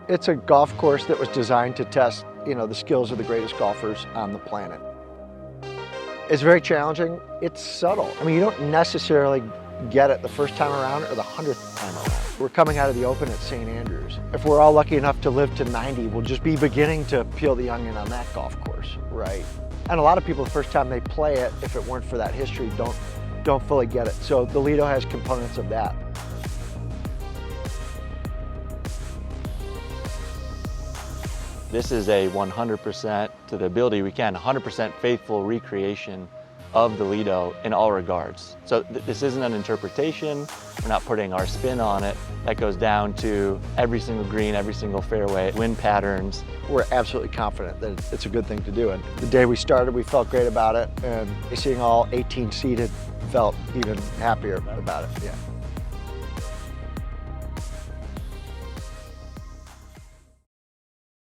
It's a golf course that was designed to test, the skills of the greatest golfers on the planet. It's very challenging. It's subtle. I mean, you don't necessarily get it the first time around or the 100th time around. We're coming out of the Open at St. Andrews. If we're all lucky enough to live to 90, we'll just be beginning to peel the onion on that golf course, right? And a lot of people, the first time they play it, if it weren't for that history, don't fully get it. So the Lido has components of that. This is a 100% to the ability we can, 100% faithful recreation of the Lido in all regards. So this isn't an interpretation, we're not putting our spin on it. That goes down to every single green, every single fairway, wind patterns. We're absolutely confident that it's a good thing to do. And the day we started, we felt great about it, and seeing all 18 seated felt even happier about it, yeah.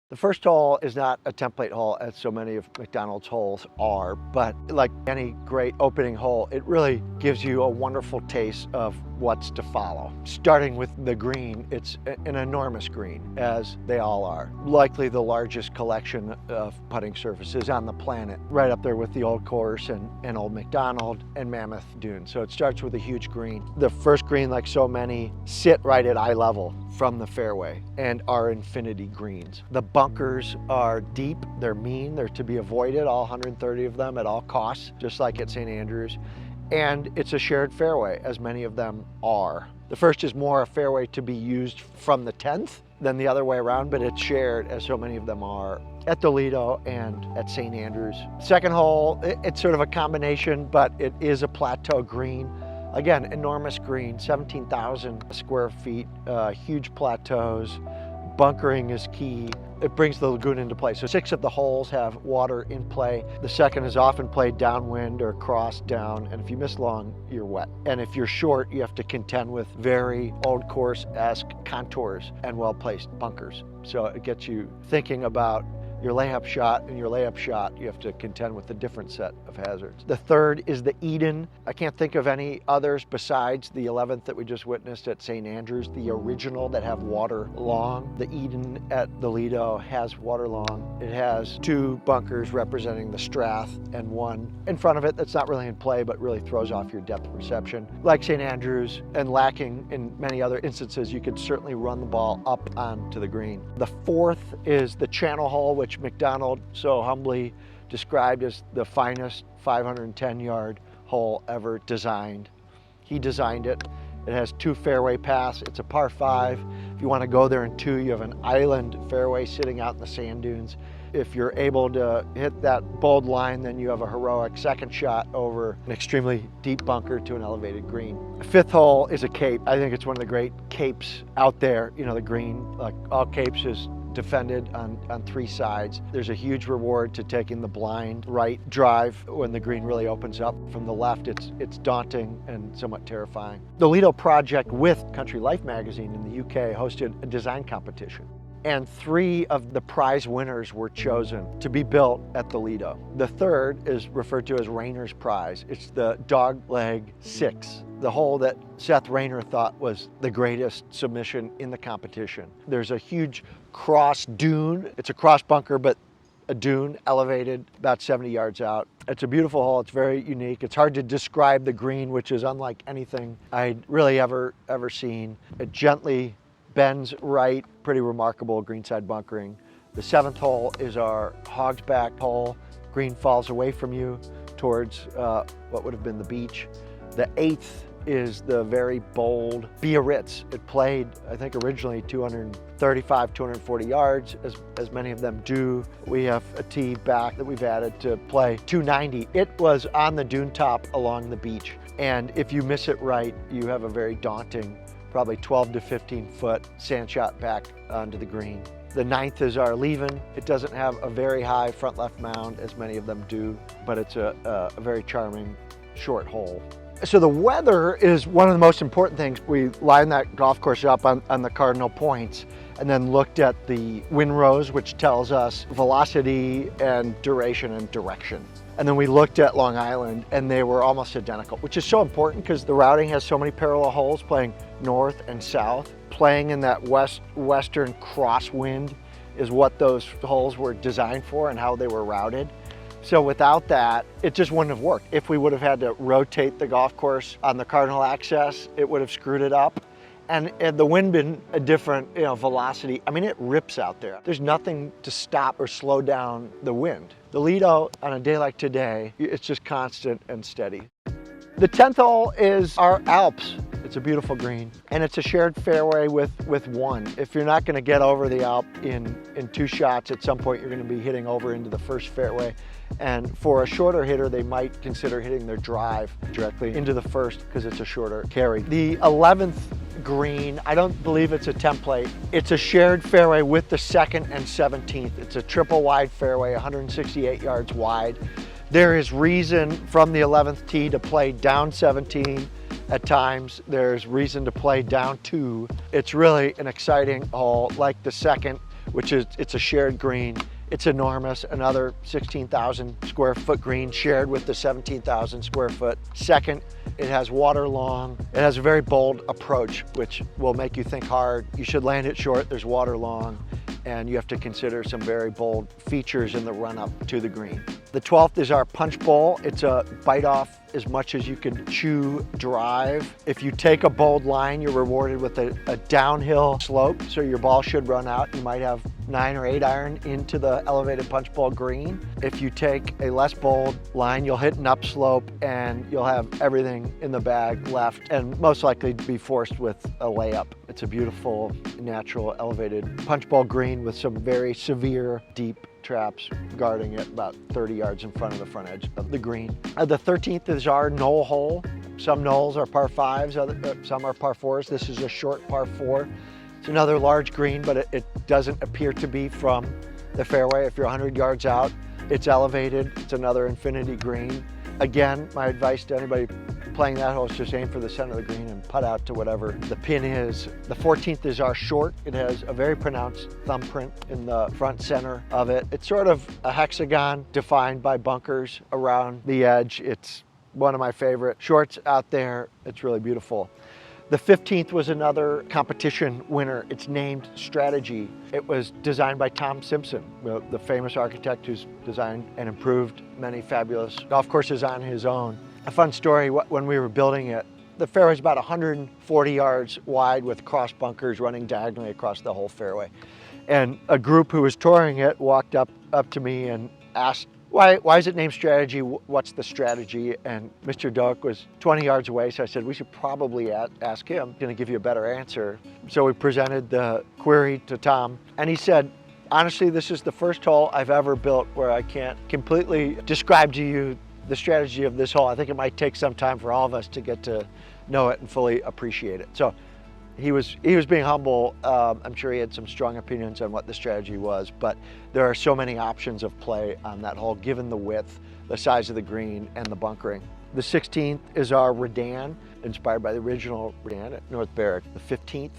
The first hole is not a template hole, as so many of Macdonald's holes are, but like any great opening hole, it really gives you a wonderful taste of what's to follow. Starting with the green, it's an enormous green, as they all are. Likely the largest collection of putting surfaces on the planet, right up there with the Old Course and Old Macdonald and Mammoth Dunes. So it starts with a huge green. The first green, like so many, sit right at eye level from the fairway and are infinity greens. The bunkers are deep, they're mean, they're to be avoided, all 130 of them at all costs, just like at St. Andrews. And it's a shared fairway, as many of them are. The first is more a fairway to be used from the 10th than the other way around, but it's shared, as so many of them are, at the Lido and at St. Andrews. Second hole, it's sort of a combination, but it is a plateau green. Again, enormous green, 17,000 square feet, huge plateaus. Bunkering is key. It brings the lagoon into play. So 6 of the holes have water in play. The second is often played downwind or cross down, and if you miss long, you're wet. And if you're short, you have to contend with very Old Course-esque contours and well-placed bunkers. So it gets you thinking about your layup shot, and your layup shot, you have to contend with a different set of hazards. The third is the Eden. I can't think of any others besides the 11th that we just witnessed at St. Andrews, the original that have water long. The Eden at the Lido has water long. It has 2 bunkers representing the Strath and 1 in front of it that's not really in play, but really throws off your depth perception. Like St. Andrews, and lacking in many other instances, you could certainly run the ball up onto the green. The fourth is the channel hole, which Macdonald so humbly described as the finest 510-yard hole ever designed. He designed it. It has 2 fairway paths. It's a par 5. If you want to go there in 2, you have an island fairway sitting out in the sand dunes. If you're able to hit that bold line, then you have a heroic second shot over an extremely deep bunker to an elevated green. Fifth hole is a cape. I think it's one of the great capes out there. The green, like all capes, is defended on 3 sides. There's a huge reward to taking the blind right drive when the green really opens up. From the left, it's daunting and somewhat terrifying. The Lido project with Country Life magazine in the UK hosted a design competition, and 3 of the prize winners were chosen to be built at the Lido. The third is referred to as Rayner's Prize. It's the Dogleg 6, the hole that Seth Rayner thought was the greatest submission in the competition. There's a huge cross dune. It's a cross bunker, but a dune elevated about 70 yards out. It's a beautiful hole. It's very unique. It's hard to describe the green, which is unlike anything I'd really ever seen. It gently bends right, pretty remarkable greenside bunkering. The 7th hole is our Hog's Back hole. Green falls away from you towards what would have been the beach. The 8th is the very bold Biarritz. It played, I think, originally 235, 240 yards, as many of them do. We have a tee back that we've added to play 290. It was on the dune top along the beach, and if you miss it right, you have a very daunting, probably 12 to 15 foot sand shot back onto the green. The 9th is our Leven. It doesn't have a very high front left mound, as many of them do, but it's a very charming short hole. So the weather is one of the most important things. We lined that golf course up on the cardinal points and then looked at the wind rose, which tells us velocity and duration and direction. And then we looked at Long Island and they were almost identical, which is so important because the routing has so many parallel holes playing north and south. Playing in that western crosswind is what those holes were designed for and how they were routed. So without that, it just wouldn't have worked. If we would have had to rotate the golf course on the cardinal axis, it would have screwed it up. And the wind been a different velocity. I mean, it rips out there. There's nothing to stop or slow down the wind. The Lido, on a day like today, it's just constant and steady. The 10th hole is our Alps. It's a beautiful green, and it's a shared fairway with one. If you're not gonna get over the Alp in 2 shots, at some point you're gonna be hitting over into the first fairway. And for a shorter hitter, they might consider hitting their drive directly into the first because it's a shorter carry. The 11th green, I don't believe it's a template. It's a shared fairway with the 2nd and 17th. It's a triple wide fairway, 168 yards wide. There is reason from the 11th tee to play down 17. At times, there's reason to play down 2. It's really an exciting hole, like the 2nd, which is, it's a shared green. It's enormous, another 16,000 square foot green shared with the 17,000 square foot 2nd. It has water long. It has a very bold approach, which will make you think hard. You should land it short, there's water long, and you have to consider some very bold features in the run up to the green. The 12th is our punch bowl. It's a bite off as much as you can chew drive. If you take a bold line, you're rewarded with a downhill slope, so your ball should run out. You might have 9 or 8 iron into the elevated punch bowl green. If you take a less bold line, you'll hit an upslope and you'll have everything in the bag left and most likely be forced with a layup. It's a beautiful, natural, elevated punch bowl green with some very severe, deep traps guarding it about 30 yards in front of the front edge of the green. The 13th is our knoll hole. Some knolls are par 5s, some are par 4s. This is a short par 4. It's another large green, but it doesn't appear to be from the fairway. If you're 100 yards out, it's elevated. It's another infinity green. Again, my advice to anybody playing that hole is just aim for the center of the green and putt out to whatever the pin is. The 14th is our short. It has a very pronounced thumbprint in the front center of it. It's sort of a hexagon defined by bunkers around the edge. It's one of my favorite shorts out there. It's really beautiful. The 15th was another competition winner. It's named Strategy. It was designed by Tom Simpson, the famous architect who's designed and improved many fabulous golf courses on his own. A fun story, when we were building it, the fairway is about 140 yards wide with cross bunkers running diagonally across the whole fairway. And a group who was touring it walked up to me and asked, why is it named Strategy? What's the strategy? And Mr. Doak was 20 yards away, so I said, we should probably ask him. He's gonna give you a better answer. So we presented the query to Tom, and he said, honestly, this is the first hole I've ever built where I can't completely describe to you the strategy of this hole. I think it might take some time for all of us to get to know it and fully appreciate it. So he was being humble. I'm sure he had some strong opinions on what the strategy was, but there are so many options of play on that hole, given the width, the size of the green, and the bunkering. The 16th is our Redan, inspired by the original Redan at North Berwick. The 15th,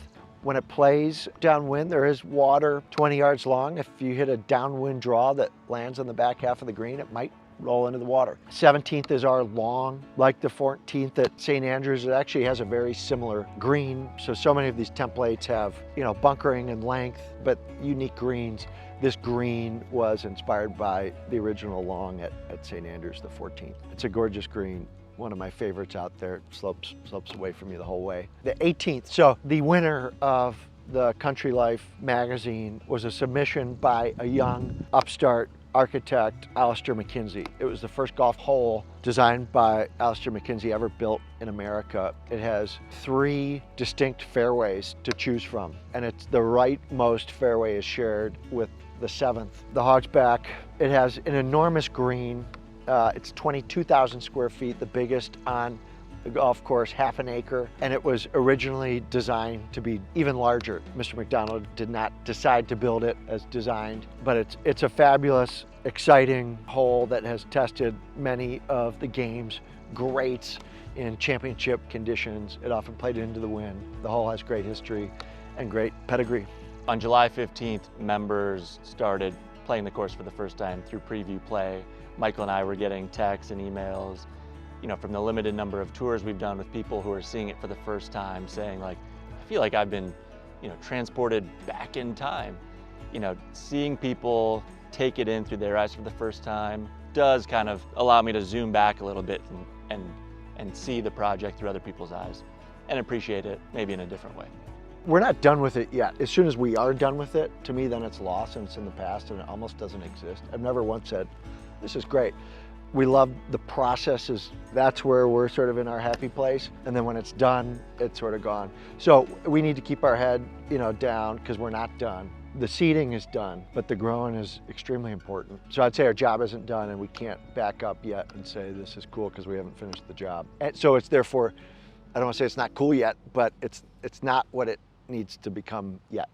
when it plays downwind, there is water 20 yards long. If you hit a downwind draw that lands on the back half of the green, it might roll into the water. 17th is our long, like the 14th at St. Andrews. It actually has a very similar green. So many of these templates have, bunkering and length, but unique greens. This green was inspired by the original long at St. Andrews, the 14th. It's a gorgeous green. One of my favorites out there. It slopes away from you the whole way. The 18th, so the winner of the Country Life magazine was a submission by a young upstart architect, Alistair McKinsey. It was the first golf hole designed by Alistair McKinsey ever built in America. It has 3 distinct fairways to choose from, and it's the rightmost fairway is shared with the 7th. The Hogsback, it has an enormous green. It's 22,000 square feet, the biggest on the golf course, half an acre, and it was originally designed to be even larger. Mr. Macdonald did not decide to build it as designed, but it's a fabulous, exciting hole that has tested many of the game's greats in championship conditions. It often played into the wind. The hole has great history and great pedigree. On July 15th, members started playing the course for the first time through preview play Michael and I were getting texts and emails, from the limited number of tours we've done with people who are seeing it for the first time, saying like, I feel like I've been, transported back in time. Seeing people take it in through their eyes for the first time does kind of allow me to zoom back a little bit and see the project through other people's eyes and appreciate it maybe in a different way. We're not done with it yet. As soon as we are done with it, to me, then it's lost and it's in the past and it almost doesn't exist. I've never once said, this is great. We love the processes. That's where we're sort of in our happy place. And then when it's done, it's sort of gone. So we need to keep our head, down because we're not done. The seeding is done, but the growing is extremely important. So I'd say our job isn't done and we can't back up yet and say this is cool because we haven't finished the job. And so it's therefore, I don't want to say it's not cool yet, but it's not what it needs to become yet.